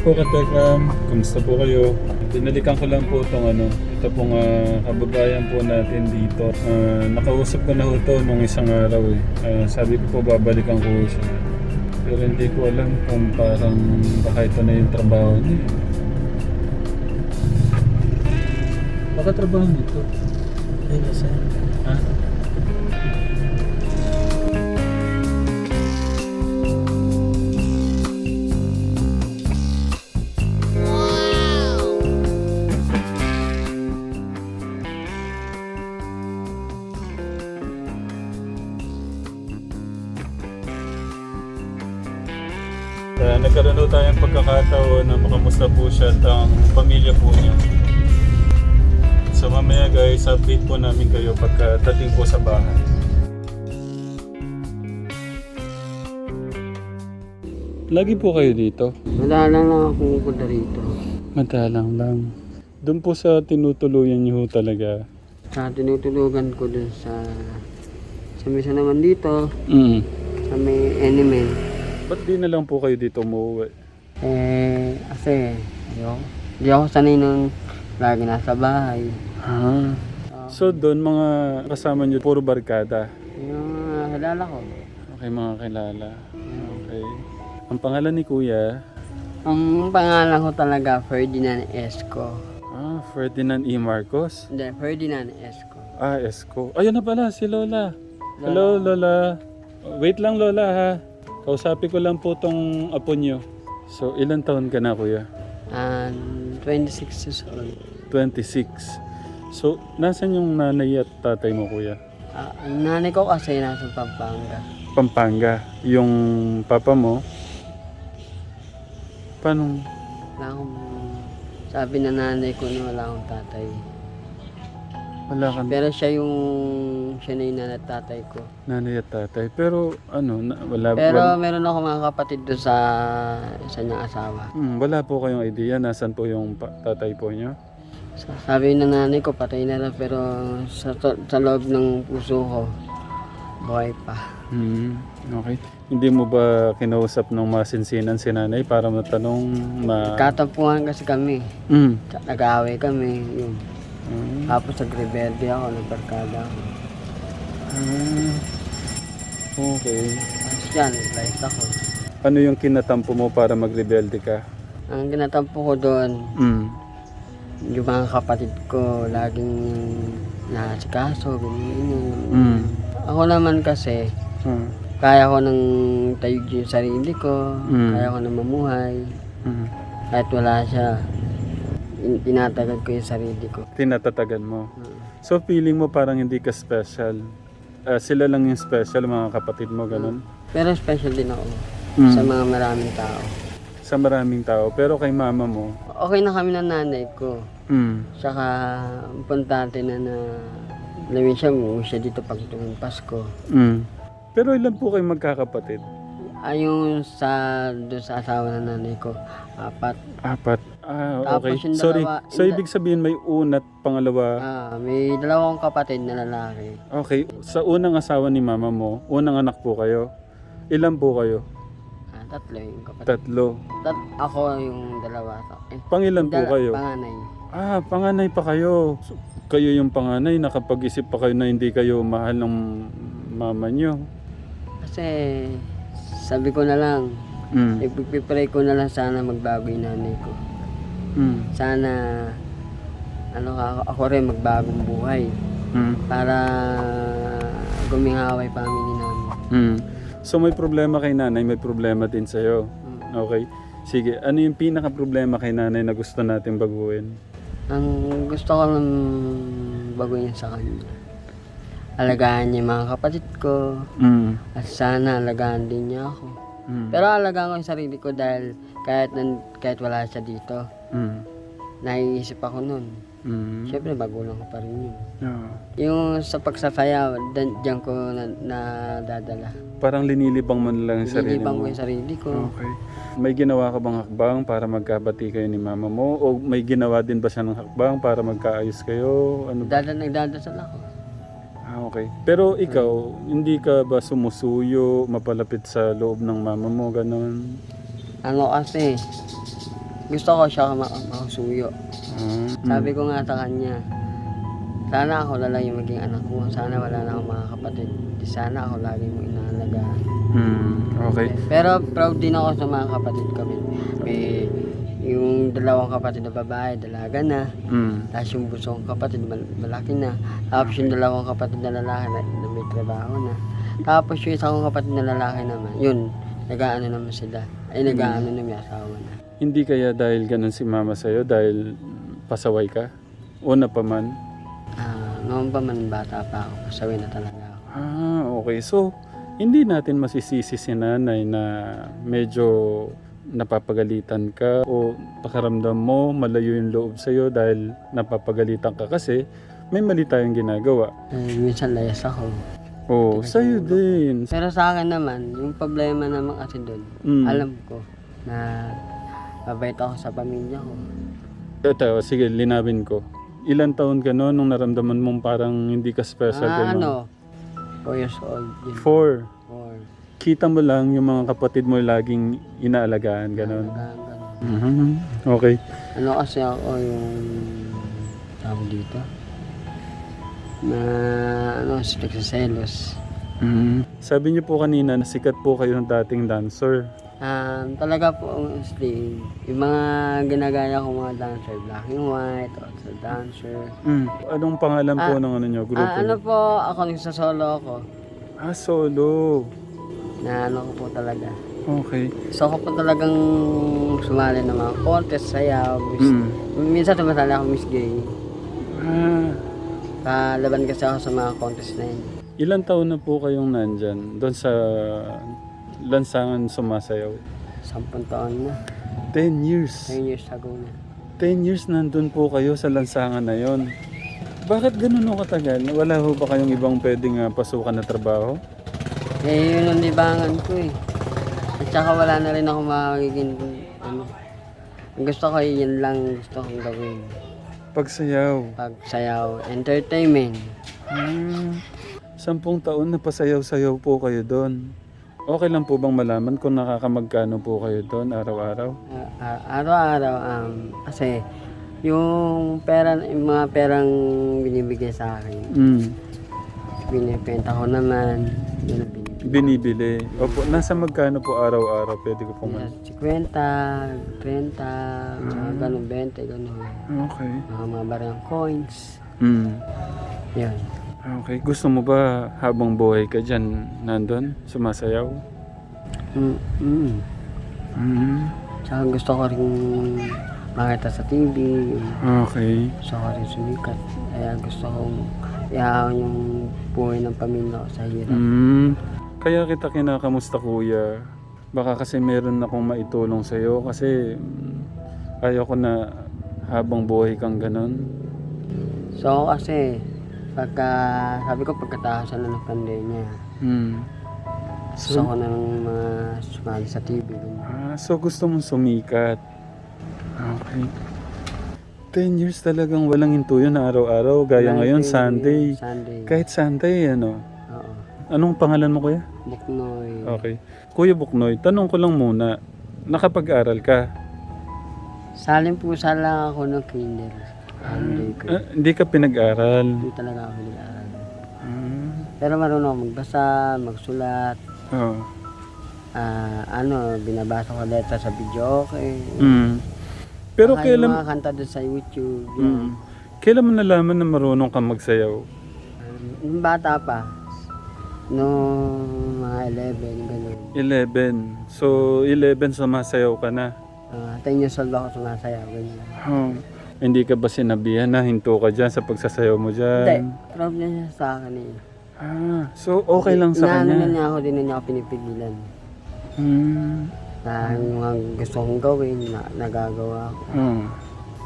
po Katekram, kumusta po kayo? Binalikan ko lang po itong ito pong kababayan po natin dito. Nakausap ko na ho ito nung isang araw eh. Sabi ko po babalikan ko siya. Pero hindi ko alam kung parang baka ito na yung trabaho niya. Baka trabaho nito? Ayun na sir. Ha? Nagkaroon daw tayong pagkakataon na makamusta po siya at ang pamilya po niya. So mamaya guys, update po namin kayo pagkadating po sa bahay. Lagi po kayo dito? Madalang lang ako pupunta rito. Madalang lang. Doon po sa tinutuluyan niyo talaga? Sa tinutulugan ko dun sa misa naman dito, sa may animal. Ba't di na lang po kayo dito umuwi? Kasi di ako sanay nung lagi nasa bahay. Ah. So doon mga kasama niyo puro barkada? Yung halala ko. Okay, mga kilala. Okay. Ang pangalan ni Kuya? Ang pangalan ko talaga, Ferdinand Esco. Ah, Ferdinand E. Marcos? Hindi, Ferdinand Esco. Ah, Esco. Ayun na pala, si Lola. Hello, Lola. Wait lang, Lola, ha. Kausapin ko lang po tong apo nyo. So, ilan taon ka na, Kuya? 26 years old. 26. So, nasan yung nanay at tatay mo, Kuya? Ang nanay ko kasi nasa Pampanga. Pampanga. Yung papa mo? Paano? Wala akong, sabi na nanay ko na wala akong tatay. Wala ka Pero siya na yung nanay at tatay ko. nanay at tatay. Pero, wala Pero meron ako mga kapatid doon sa isa niyang asawa. wala po kayong idea nasan po yung tatay po niyo? Sabi na nanay ko patay na lang pero sa loob ng puso ko, buhay pa. Okay. Hindi mo ba kinausap nung masinsinan si nanay para matanong Katampuhan kasi kami. Nag-aaway kami. Yun. Tapos nag-rebelde ako, nagbarkada ako. Okay. Tapos yan, nag-light ako. Ano yung kinatampo mo para magrebelde ka? Ang ginatampo ko doon, yung mga kapatid ko, laging nasikaso, ganyan. Ako naman kasi, kaya ko nang tayog yung sarili ko, kaya ko nang mamuhay. Kahit wala siya, tinatagad ko yung sarili ko. Tinatatagan mo. So feeling mo parang hindi ka special. Sila lang yung special, mga kapatid mo, ganun? Pero special din ako sa mga maraming tao. Sa maraming tao. Pero kay mama mo? Okay na kami ng nanay ko. Saka importante na namin siya, umuwi siya dito pag tuwing Pasko. Pero ilan po kayo magkakapatid? Ayun doon sa asawa ng nanay ko, 4. 4. Ah, okay. Tapos yung Sorry. dalawa, So ibig sabihin may una at pangalawa. May 2 kapatid na lalaki. Okay. Sa unang asawa ni mama mo, unang anak po kayo. Ilan po kayo? 3 yung kapatid. 3. Ako yung 2. Pangilan po kayo? Panganay. Ah, panganay pa kayo. So, kayo yung panganay, nakapag-isip pa kayo na hindi kayo mahal ng mama nyo. Kasi sabi ko na lang, ipipray ko na lang sana magbago yung nanay ko. Sana ako rin magbagong buhay para gumingaway family namin. So may problema kay nanay, may problema din sa'yo. Okay. Sige, ano yung pinaka problema kay nanay na gusto natin baguhin? Ang gusto ko lang baguhin sa kanya, alagaan niya yung mga kapatid ko, at sana alagaan din niya ako. Pero alagaan ko yung sarili ko dahil kahit wala siya dito, naiisip ako nun. Siyempre magulang ko pa rin yun. Yung sa pagsasayaw, diyan ko nadadala. Parang linilibang mo na lang yung sarili mo? Linilibang ko yung sarili ko. Okay. May ginawa ka bang hakbang para magkabati kayo ni mama mo? O may ginawa din ba siya ng hakbang para magkaayos kayo? Ano ba? Nagdadasal ako. Okay. Pero ikaw, hindi ka ba sumusuyo, mapalapit sa loob ng mama mo, ganon? Ano kasi, gusto ko siya makasuyo. Sabi ko nga sa kanya, sana ako lang yung maging anak mo. Sana wala na akong mga kapatid. Sana ako lagi mo inaalagaan. Okay. Pero proud din ako sa mga kapatid ko. May yung dalawang kapatid na babae, dalaga na. Tapos yung busong kapatid, malaki na. Tapos yung dalawang kapatid na lalaki na may trabaho na. Tapos yung isang kapatid na lalaki naman, yun, nag-aano naman sila. Ay, nag-aano na may asawa na. Hindi kaya dahil ganun si mama sa'yo, dahil pasaway ka? Una pa man? Noon pa man bata pa ako, pasaway na talaga ako. Okay. So, hindi natin masisisi si nanay na medyo napapagalitan ka o pakaramdam mo malayo yung loob sa'yo dahil napapagalitan ka kasi may mali tayong ginagawa. Minsan layas ako. Sa'yo din. Pero sa akin naman, yung problema naman kasi doon, alam ko na mabait ako sa pamilya ko. Ito, sige, linawin ko. Ilan taon ka noon nung naramdaman mong parang hindi ka special? 4 years old. 4. 4. Kita mo lang yung mga kapatid mo laging inaalagaan, gano'n. Okay. Ano kasi ako yung tawag dito? Na nagsaselos. Sabi niyo po kanina na sikat po kayo ng dating dancer. Talaga po, honestly, yung mga ginagaya kong mga dancer, black and white, also dancer. Anong pangalan po ng ano nyo, grupo? Ano po, ako nagsasolo ako. Solo. Na ano ko po talaga. Okay. So ako po talagang sumali ng mga contest, sayaw. Minsan tumatala ako Miss Gay. Laban kasi ako sa mga contest na yun. Ilan taon na po kayong nandyan doon sa lansangan sumasayaw? 10 taon na. 10 years. 10 years ago na. 10 years nandun po kayo sa lansangan na yon. Bakit ganun o katagal? Wala ho ba kayong ibang pwedeng pasukan na trabaho? Yun ang libangan ko eh. At saka wala na rin ako magiging ano. Ang gusto ko yun lang gusto kong gawin. Pagsayaw, entertainment. 10 taon na pasayaw-sayaw po kayo doon. Okay lang po bang malaman kung nakakamagkano po kayo doon araw-araw? Araw-araw, kasi yung mga perang binibigay sa akin, binibenta ko naman, yun ang binibili. Opo, nasa magkano po araw-araw? Pwede ko pong 50, 30, ganun, 20, ganun. Okay. Mga barang coins. Yan. Okay. Gusto mo ba habang buhay ka dyan nandun? Sumasayaw? Tsaka gusto ko rin makita sa TV. Okay. Gusto ko rin sumikat. Kaya gusto kong ihahawan yung buhay ng pamilya ko sa hirap. Kaya kita kinakamusta kuya. Baka kasi meron akong maitulong sa'yo kasi ayaw ko na habang buhay kang ganon. So kasi sabi ko pagkatapos na ng pandemya, gusto ko na ng mga sumali sa TV. So gusto mong sumikat. Okay. 10 years talagang walang hintuyo na araw-araw. Gaya ngayon, Sunday. Kahit Sunday, ano? Oo. Anong pangalan mo kuya? Buknoy. Okay. Kuya Buknoy, tanong ko lang muna. Nakapag-aral ka? Salim-pusa lang ako ng kinder. Hindi ka pinag-aral? Hindi talaga ako pinag-aral. Pero marunong ako magbasa, magsulat. Binabasa ko letra sa video, okay. Pero kailan mga kanta doon sa YouTube. Kailan mo nalaman na marunong kang magsayaw? Nung bata pa. Nung mga 11, gano'n. 11. So 11 sumasayaw ka na? 10 years old ako sumasayaw, gano'n. Hindi ka ba sinabihan na hinto ka dyan sa pagsasayaw mo dyan? Hindi. Problem niya sa akin eh. So okay lang sa kanya? Inaano niya ako, di na niya ako pinipigilan. Yung mga gusto kong gawin, nagagawa ko.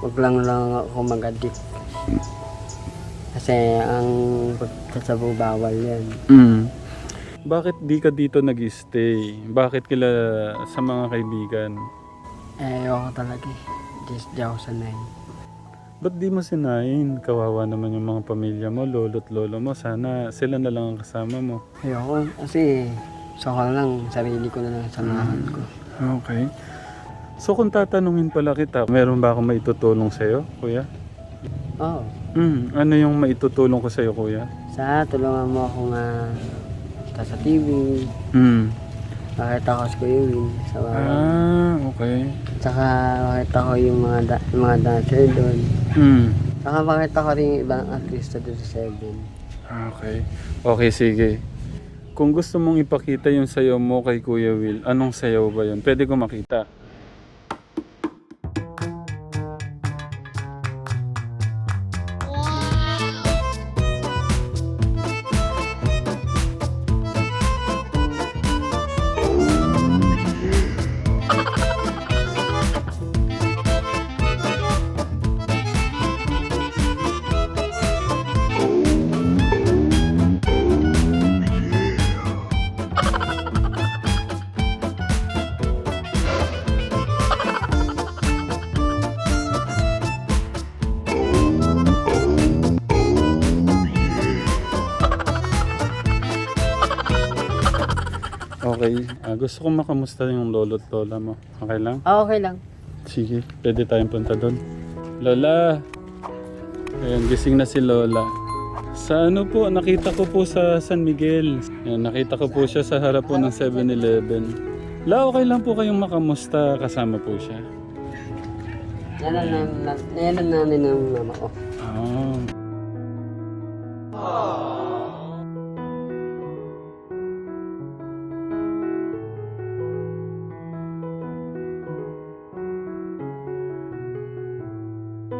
Huwag lang ako mag-addict. Kasi ang pagkasabaw bawal yan. Bakit di ka dito nag-stay? Bakit kila sa mga kaibigan? Ayoko talaga eh. Di ako sanay. Ba't di mo sinayin? Kawawa naman yung mga pamilya mo, lolo't lolo mo. Sana sila na lang ang kasama mo. Ayoko kasi gusto ko lang, sarili ko na lang samahan ko. Okay. So kung tatanungin pala kita, meron ba akong maitutulong sa'yo, kuya? Oo. Ano yung maitutulong ko sa'yo, kuya? Tulungan mo ako nga sa TV. Makita ko si Kuya Will sa Okay. Tsaka makita ko yung mga dancer doon. Tsaka makita ko rin yung ibang artista doon sa 7. Okay. Okay, sige. Kung gusto mong ipakita yung sayaw mo kay Kuya Will, anong sayaw ba yun? Pwede ko makita. Okay. Gusto kong makamusta yung lolo't lola mo. Okay lang? Okay lang. Sige. Pwede tayong punta doon. Lola! Ayan, gising na si Lola. Sa ano po, nakita ko po sa San Miguel. Ayan, nakita ko po siya sa harap po ng 7-Eleven. La, okay lang po kayong makamusta. Kasama po siya. Yan ang namin ng mama ko. Ah.